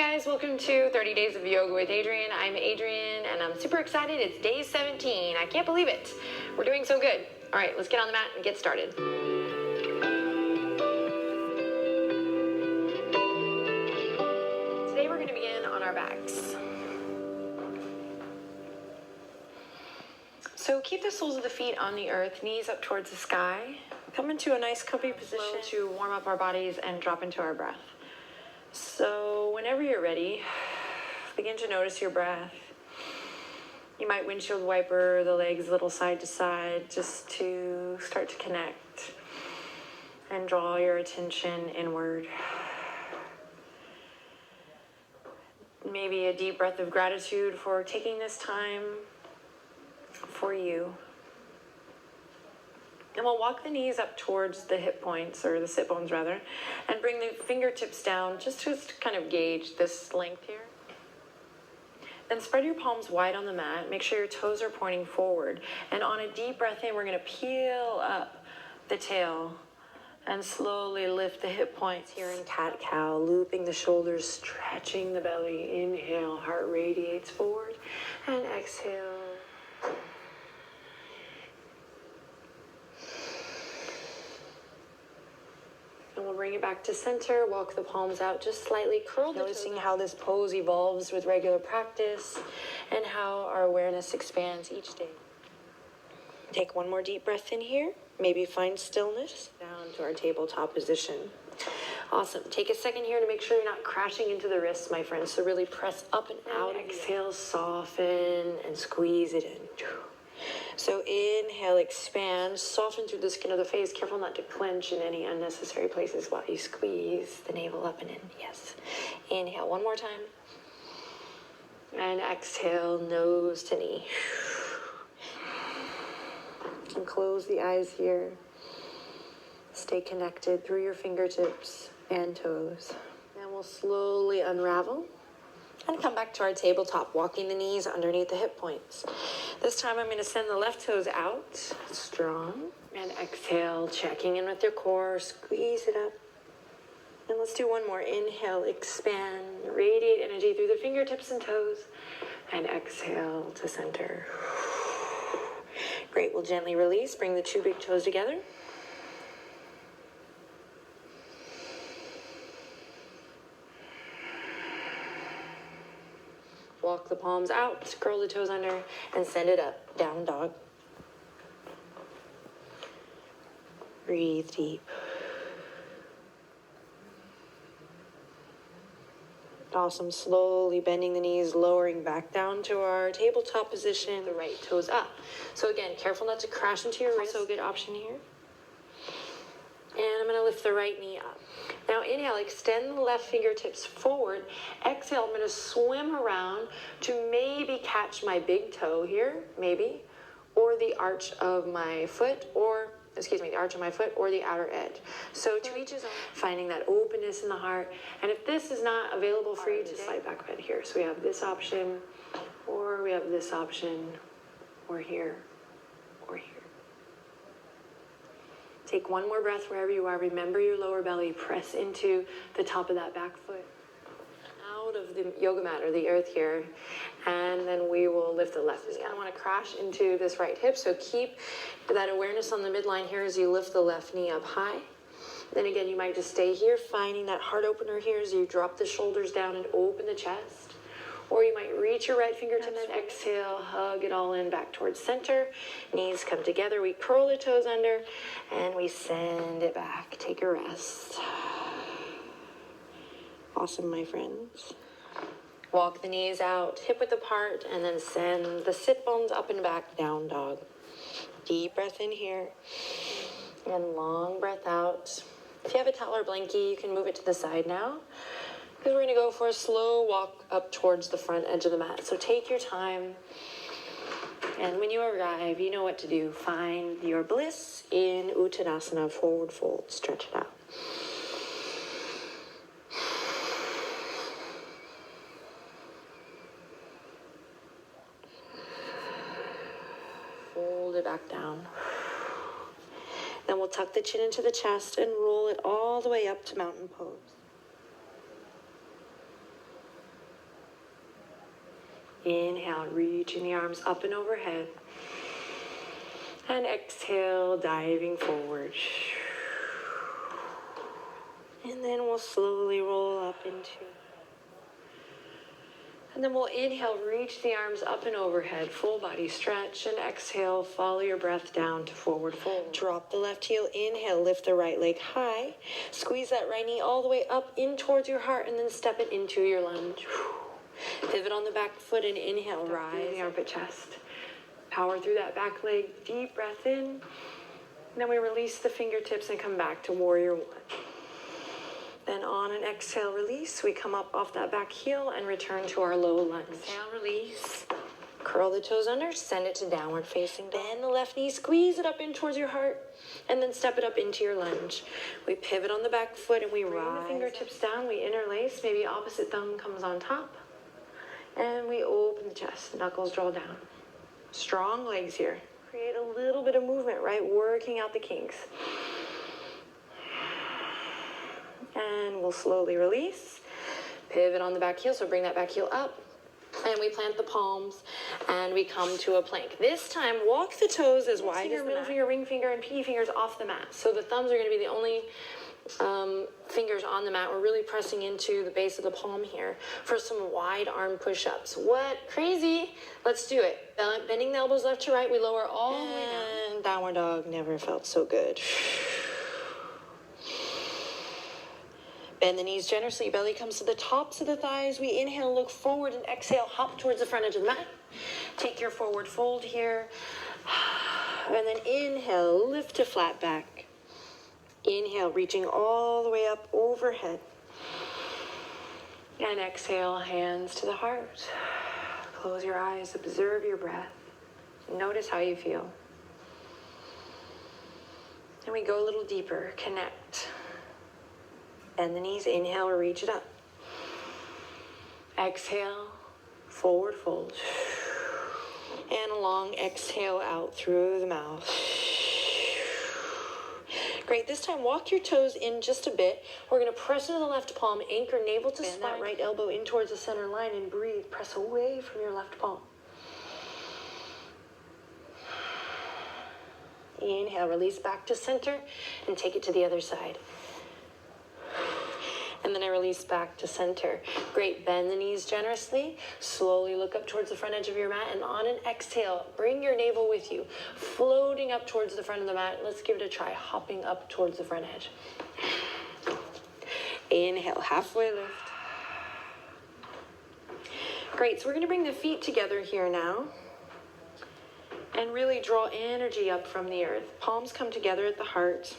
guys, welcome to 30 Days of Yoga with Adrienne. I'm Adrienne and I'm super excited. It's day 17. I can't believe it. We're doing so good. All right, let's get on the mat and get started. Today we're going to begin on our backs. So keep the soles of the feet on the earth, knees up towards the sky. Come into a nice comfy position to warm up our bodies and drop into our breath. So whenever you're ready, begin to notice your breath. You might windshield wiper the legs a little side to side just to start to connect and draw your attention inward. Maybe a deep breath of gratitude for taking this time for you. And we'll walk the knees up towards the hip points, or the sit bones rather, and bring the fingertips down just to kind of gauge this length here. Then spread your palms wide on the mat. Make sure your toes are pointing forward. And on a deep breath in, we're going to peel up the tail and slowly lift the hip points here in cat-cow, looping the shoulders, stretching the belly. Inhale, heart radiates forward, and exhale. And we'll bring it back to center, walk the palms out just slightly, curl, noticing how this pose evolves with regular practice and how our awareness expands each day. Take one more deep breath in here, maybe find stillness, down to our tabletop position. Awesome. Take a second here to make sure you're not crashing into the wrists, my friends. So really press up and out. Exhale, soften and squeeze it in. So inhale, expand, soften through the skin of the face. Careful not to clench in any unnecessary places while you squeeze the navel up and in. Yes. Inhale one more time. And exhale, nose to knee. And close the eyes here. Stay connected through your fingertips and toes. And we'll slowly unravel and come back to our tabletop, walking the knees underneath the hip points. This time I'm going to send the left toes out, strong, and exhale, checking in with your core, squeeze it up. And let's do one more. Inhale, expand, radiate energy through the fingertips and toes, and exhale to center. Great, we'll gently release, bring the two big toes together. Walk the palms out, curl the toes under, and send it up, down dog. Breathe deep. Awesome, slowly bending the knees, lowering back down to our tabletop position, the right toes up. So again, careful not to crash into your wrist. So a good option here. And I'm going to lift the right knee up. Now inhale, extend the left fingertips forward. Exhale, I'm going to swim around to maybe catch my big toe here, maybe, or the arch of my foot, the arch of my foot or the outer edge. So to each his own, finding that openness in the heart. And if this is not available for you, just slide back a bit here. So we have this option, or we have this option, or here, or here. Take one more breath wherever you are. Remember your lower belly. Press into the top of that back foot. Out of the yoga mat or the earth here. And then we will lift the left. I want to crash into this right hip. So keep that awareness on the midline here as you lift the left knee up high. Then again, you might just stay here, finding that heart opener here as you drop the shoulders down and open the chest. Or you might reach your right fingertips and then exhale, hug it all in back towards center. Knees come together. We curl the toes under and we send it back. Take a rest. Awesome, my friends. Walk the knees out, hip width apart, and then send the sit bones up and back, down dog. Deep breath in here and long breath out. If you have a towel or blankie, you can move it to the side now. Because we're going to go for a slow walk up towards the front edge of the mat. So take your time. And when you arrive, you know what to do. Find your bliss in Uttanasana, forward fold. Stretch it out. Fold it back down. Then we'll tuck the chin into the chest and roll it all the way up to mountain pose. Inhale, reaching the arms up and overhead. And exhale, diving forward. And then we'll slowly roll up into. And then we'll inhale, reach the arms up and overhead, full body stretch, and exhale, follow your breath down to forward fold. Drop the left heel, inhale, lift the right leg high, squeeze that right knee all the way up in towards your heart, and then step it into your lunge. Pivot on the back foot and inhale, rise the armpit chest. Power through that back leg, deep breath in. And then we release the fingertips and come back to warrior one. Then on an exhale, release. We come up off that back heel and return to our low lunge. Exhale, release. Curl the toes under, send it to downward facing dog. Bend the left knee, squeeze it up in towards your heart, and then step it up into your lunge. We pivot on the back foot and we rise. The fingertips down, we interlace, maybe opposite thumb comes on top. And we open the chest, knuckles draw down. Strong legs here. Create a little bit of movement, right? Working out the kinks. And we'll slowly release. Pivot on the back heel, so bring that back heel up. And we plant the palms, and we come to a plank. This time, walk the toes as wide as the middle finger, ring finger, and pinky fingers off the mat. So the thumbs are going to be the only fingers on the mat. We're really pressing into the base of the palm here for some wide arm push-ups. What? Crazy. Let's do it. Bending the elbows left to right. We lower all the way down. And downward dog never felt so good. Bend the knees generously. Belly comes to the tops of the thighs. We inhale, look forward, and exhale, hop towards the front edge of the mat. Take your forward fold here. And then inhale, lift to flat back. Inhale, reaching all the way up overhead. And exhale, hands to the heart. Close your eyes, observe your breath. Notice how you feel. And we go a little deeper, connect. Bend the knees, inhale, reach it up. Exhale, forward fold. And a long exhale out through the mouth. Great, this time walk your toes in just a bit. We're gonna press into the left palm, anchor navel to spine. Bend that right elbow in towards the center line and breathe. Press away from your left palm. Inhale, release back to center and take it to the other side. And then I release back to center. Great, bend the knees generously. Slowly look up towards the front edge of your mat, and on an exhale, bring your navel with you, floating up towards the front of the mat. Let's give it a try, hopping up towards the front edge. Inhale, halfway lift. Great, so we're gonna bring the feet together here now and really draw energy up from the earth. Palms come together at the heart.